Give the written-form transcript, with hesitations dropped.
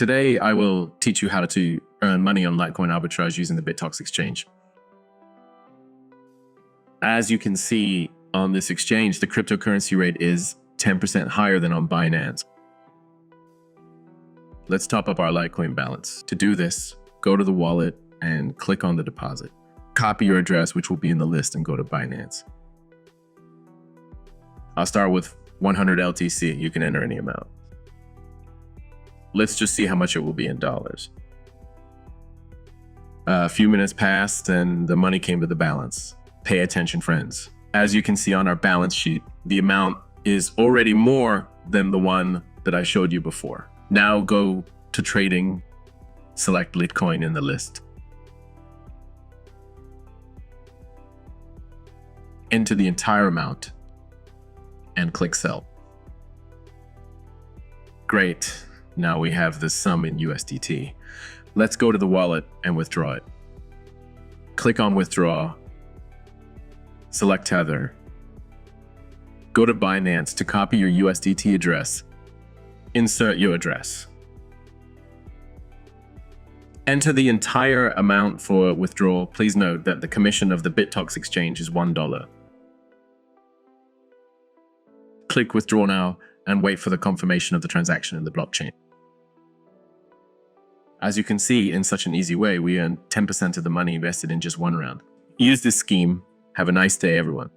Today, I will teach you how to earn money on LITECOIN arbitrage using the Bitokx exchange. As you can see on this exchange, the cryptocurrency rate is 10% higher than on Binance. Let's top up our LITECOIN balance. To do this, go to the wallet and click on the deposit. Copy your address, which will be in the list, and go to Binance. I'll start with 100 LTC. You can enter any amount. Let's just see how much it will be in dollars. A few minutes passed and the money came to the balance. Pay attention, friends. As you can see on our balance sheet, the amount is already more than the one that I showed you before. Now go to trading, select LITECOIN in the list. Enter the entire amount and click sell. Great. Now we have the sum in USDT. Let's go to the wallet and withdraw it. Click on withdraw, select Tether. Go to Binance to copy your USDT address. Insert your address. Enter the entire amount for withdrawal. Please note that the commission of the Bitokx exchange is $1. Click withdraw now and wait for the confirmation of the transaction in the blockchain. As you can see, in such an easy way, we earn 10% of the money invested in just one round. Use this scheme. Have a nice day, everyone.